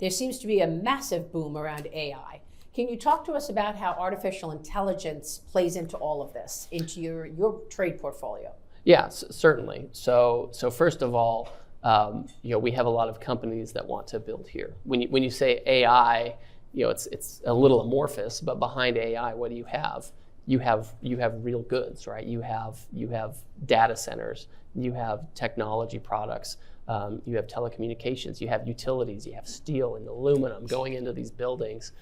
there seems to be a massive boom around AI. Can you talk to us about how artificial intelligence plays into all of this, into your trade portfolio? Yeah, certainly. So first of all, we have a lot of companies that want to build here. When you say AI, it's a little amorphous, but behind AI, what do you have? You have real goods, right? You have data centers, you have technology products, you have telecommunications, you have utilities, you have steel and aluminum going into these buildings,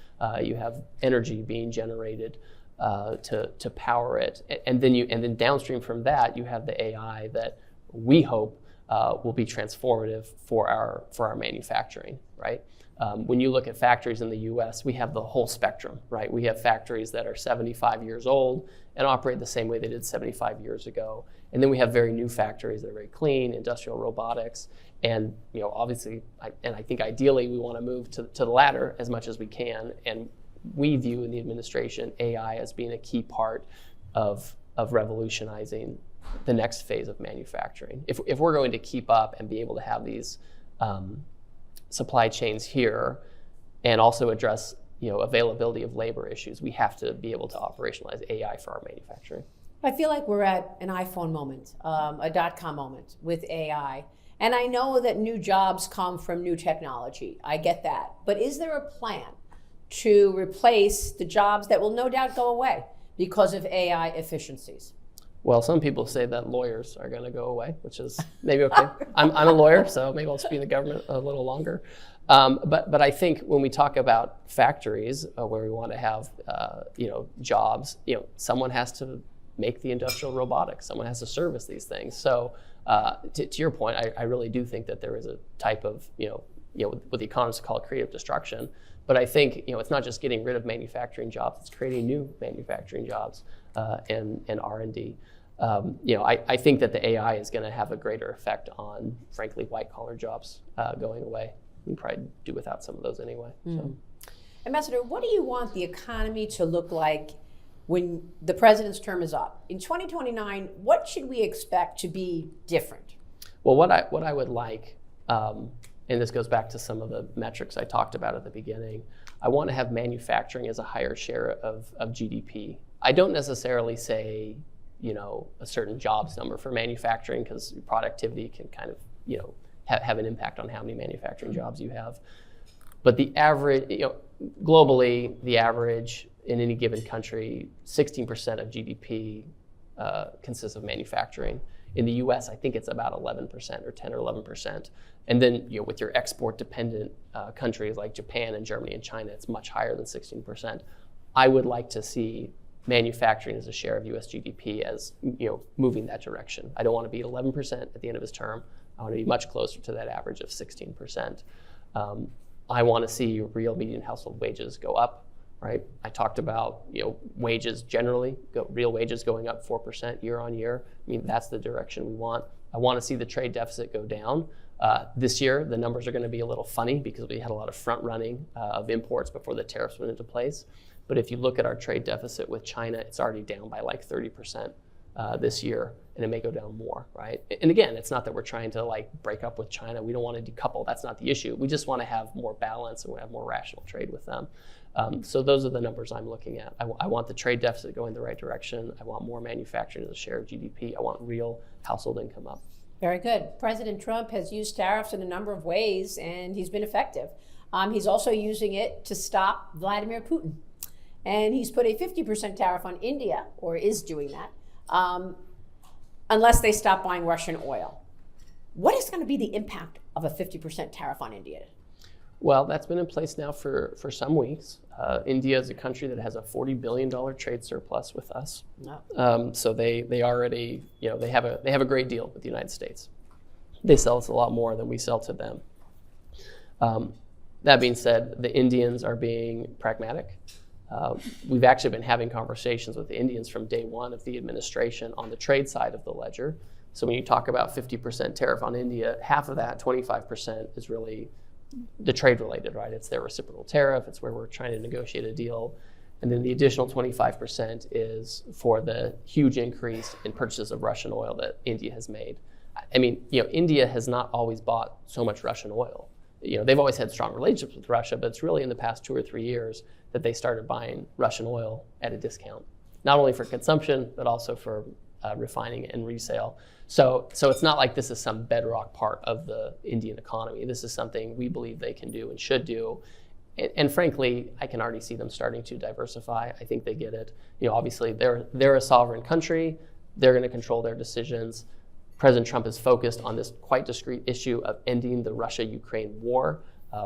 you have energy being generated to power it, and then downstream from that, you have the AI that we hope will be transformative for our manufacturing, right? When you look at factories in the U.S., we have the whole spectrum, right? We have factories that are 75 years old and operate the same way they did 75 years ago. And then we have very new factories that are very clean, industrial robotics. And obviously, I think ideally we want to move to the latter as much as we can. And we view in the administration AI as being a key part of revolutionizing the next phase of manufacturing. If we're going to keep up and be able to have these supply chains here and also address availability of labor issues, we have to be able to operationalize AI for our manufacturing. I feel like we're at an iPhone moment, a .com moment with AI. And I know that new jobs come from new technology. I get that. But is there a plan to replace the jobs that will no doubt go away because of AI efficiencies? Well, some people say that lawyers are going to go away, which is maybe okay. I'm a lawyer, so maybe I'll just be in the government a little longer. But I think when we talk about factories where we want to have jobs, someone has to make the industrial robotics. Someone has to service these things. So to your point, I really do think that there is a type of what the economists call creative destruction. But I think it's not just getting rid of manufacturing jobs; it's creating new manufacturing jobs and R&D. I think that the AI is going to have a greater effect on, frankly, white-collar jobs going away. We can probably do without some of those anyway. So. Ambassador, what do you want the economy to look like when the president's term is up? In 2029, what should we expect to be different? Well, what I would like, and this goes back to some of the metrics I talked about at the beginning, I want to have manufacturing as a higher share of GDP. I don't necessarily say, a certain jobs number for manufacturing, because productivity can kind of, have an impact on how many manufacturing jobs you have. But the average, globally, the average in any given country, 16% of GDP consists of manufacturing. In the U.S., I think it's about 11% or 10 or 11%. And then, with your export-dependent countries like Japan and Germany and China, it's much higher than 16%. I would like to see manufacturing as a share of U.S. GDP as moving that direction. I don't want to be at 11% at the end of his term. I want to be much closer to that average of 16%. I want to see real median household wages go up. Right? I talked about wages generally, real wages going up 4% year on year. I mean, that's the direction we want. I want to see the trade deficit go down. This year, the numbers are going to be a little funny because we had a lot of front running of imports before the tariffs went into place. But if you look at our trade deficit with China, it's already down by like 30% this year, and it may go down more, right? And again, it's not that we're trying to break up with China. We don't want to decouple. That's not the issue. We just want to have more balance and we have more rational trade with them. So those are the numbers I'm looking at. I want the trade deficit going the right direction. I want more manufacturing as a share of GDP. I want real household income up. Very good. President Trump has used tariffs in a number of ways, and he's been effective. He's also using it to stop Vladimir Putin. And he's put a 50% tariff on India, or is doing that, unless they stop buying Russian oil. What is going to be the impact of a 50% tariff on India? Well, that's been in place now for some weeks. India is a country that has a $40 billion trade surplus with us. No. So they already, they have a great deal with the United States. They sell us a lot more than we sell to them. That being said, the Indians are being pragmatic. We've actually been having conversations with the Indians from day one of the administration on the trade side of the ledger. So when you talk about 50% tariff on India, half of that, 25%, is really the trade related, right? It's their reciprocal tariff. It's where we're trying to negotiate a deal. And then the additional 25% is for the huge increase in purchases of Russian oil that India has made. I mean, India has not always bought so much Russian oil. they've always had strong relationships with Russia, but it's really in the past 2 or 3 years that they started buying Russian oil at a discount, not only for consumption, but also for refining and resale. So it's not like this is some bedrock part of the Indian economy. This is something we believe they can do and should do. And frankly, I can already see them starting to diversify. I think they get it. Obviously, they're a sovereign country. They're going to control their decisions. President Trump is focused on this quite discrete issue of ending the Russia-Ukraine war.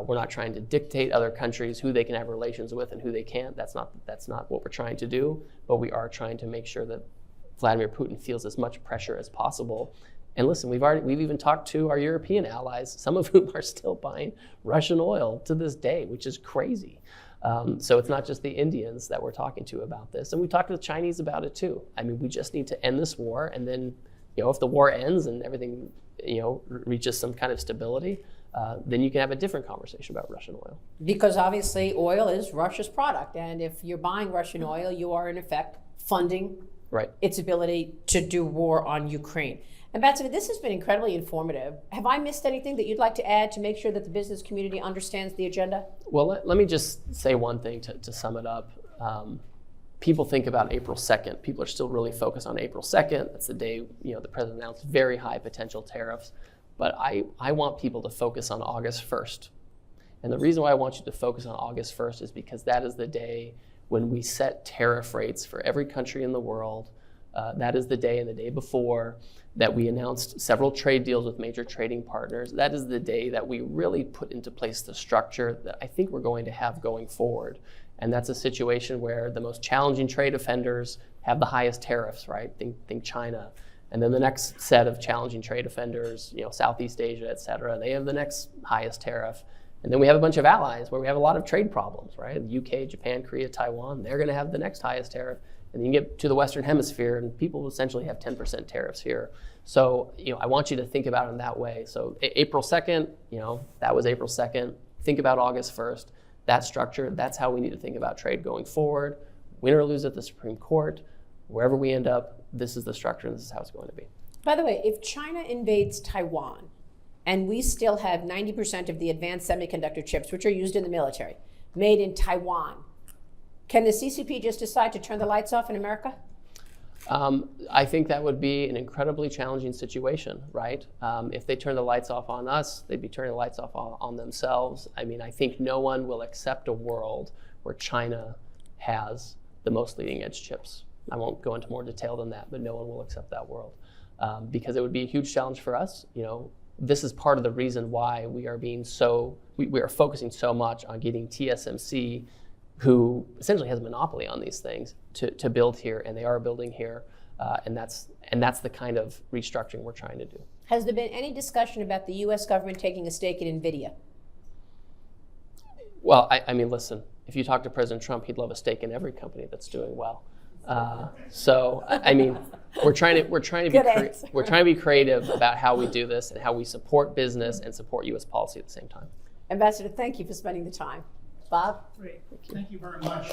We're not trying to dictate other countries who they can have relations with and who they can't. That's not what we're trying to do. But we are trying to make sure that Vladimir Putin feels as much pressure as possible. And listen, we've even talked to our European allies, some of whom are still buying Russian oil to this day, which is crazy. So it's not just the Indians that we're talking to about this. And we talked to the Chinese about it too. I mean, we just need to end this war. And then, if the war ends and everything, reaches some kind of stability, then you can have a different conversation about Russian oil. Because obviously oil is Russia's product. And if you're buying Russian oil, you are in effect funding its ability to do war on Ukraine. Ambassador, this has been incredibly informative. Have I missed anything that you'd like to add to make sure that the business community understands the agenda? Well, let me just say one thing to sum it up. People think about April 2nd. People are still really focused on April 2nd. That's the day the president announced very high potential tariffs. But I want people to focus on August 1st. And the reason why I want you to focus on August 1st is because that is the day when we set tariff rates for every country in the world. That is the day and the day before that we announced several trade deals with major trading partners. That is the day that we really put into place the structure that I think we're going to have going forward. And that's a situation where the most challenging trade offenders have the highest tariffs, right? Think China. And then the next set of challenging trade offenders, Southeast Asia, et cetera, they have the next highest tariff. And then we have a bunch of allies where we have a lot of trade problems, right? The UK, Japan, Korea, Taiwan, they're going to have the next highest tariff. And then you get to the Western Hemisphere and people essentially have 10% tariffs here. So, I want you to think about it in that way. So April 2nd, that was April 2nd. Think about August 1st. That structure, that's how we need to think about trade going forward. Win or lose at the Supreme Court, wherever we end up, this is the structure and this is how it's going to be. By the way, if China invades Taiwan and we still have 90% of the advanced semiconductor chips, which are used in the military, made in Taiwan, can the CCP just decide to turn the lights off in America? I think that would be an incredibly challenging situation, right? If they turn the lights off on us, they'd be turning the lights off on themselves. I mean, I think no one will accept a world where China has the most leading edge chips. I won't go into more detail than that, but no one will accept that world because it would be a huge challenge for us. This is part of the reason why we are we are focusing so much on getting TSMC, who essentially has a monopoly on these things, to build here, and they are building here, and that's the kind of restructuring we're trying to do. Has there been any discussion about the U.S. government taking a stake in NVIDIA? Well, I mean, listen, if you talk to President Trump, he'd love a stake in every company that's doing well. So, I mean, we're trying to be creative about how we do this and how we support business and support U.S. policy at the same time. Ambassador, thank you for spending the time. Bob? Great. Thank you very much.